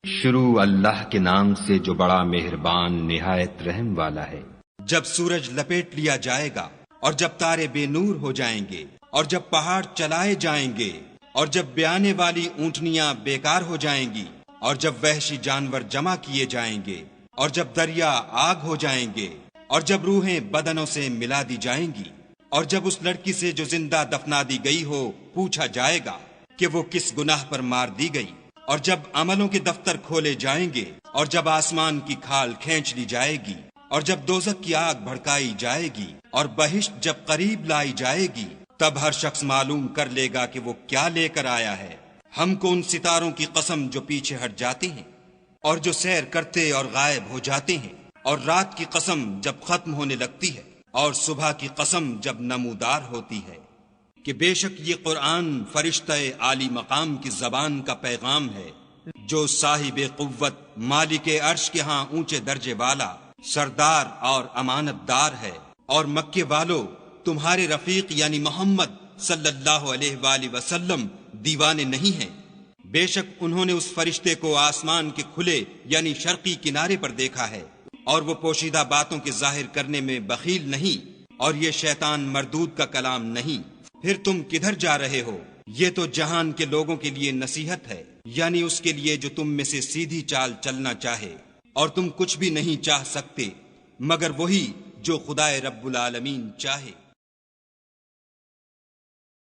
شروع اللہ کے نام سے جو بڑا مہربان نہایت رحم والا ہے۔ جب سورج لپیٹ لیا جائے گا اور جب تارے بے نور ہو جائیں گے اور جب پہاڑ چلائے جائیں گے اور جب بیانے والی اونٹنیاں بیکار ہو جائیں گی اور جب وحشی جانور جمع کیے جائیں گے اور جب دریا آگ ہو جائیں گے اور جب روحیں بدنوں سے ملا دی جائیں گی اور جب اس لڑکی سے جو زندہ دفنا دی گئی ہو پوچھا جائے گا کہ وہ کس گناہ پر مار دی گئی، اور جب عملوں کے دفتر کھولے جائیں گے اور جب آسمان کی کھال کھینچ لی جائے گی اور جب دوزخ کی آگ بھڑکائی جائے گی اور بہشت جب قریب لائی جائے گی، تب ہر شخص معلوم کر لے گا کہ وہ کیا لے کر آیا ہے۔ ہم کو ان ستاروں کی قسم جو پیچھے ہٹ جاتے ہیں اور جو سیر کرتے اور غائب ہو جاتے ہیں، اور رات کی قسم جب ختم ہونے لگتی ہے اور صبح کی قسم جب نمودار ہوتی ہے، کہ بے شک یہ قرآن فرشتہ عالی مقام کی زبان کا پیغام ہے، جو صاحب قوت مالک عرش کے ہاں اونچے درجے والا سردار اور امانت دار ہے۔ اور مکے والو، تمہارے رفیق یعنی محمد صلی اللہ علیہ وآلہ وسلم دیوانے نہیں ہیں، بے شک انہوں نے اس فرشتے کو آسمان کے کھلے یعنی شرقی کنارے پر دیکھا ہے، اور وہ پوشیدہ باتوں کے ظاہر کرنے میں بخیل نہیں، اور یہ شیطان مردود کا کلام نہیں۔ پھر تم کدھر جا رہے ہو؟ یہ تو جہان کے لوگوں کے لیے نصیحت ہے، یعنی اس کے لیے جو تم میں سے سیدھی چال چلنا چاہے، اور تم کچھ بھی نہیں چاہ سکتے مگر وہی جو خدائے رب العالمین چاہے۔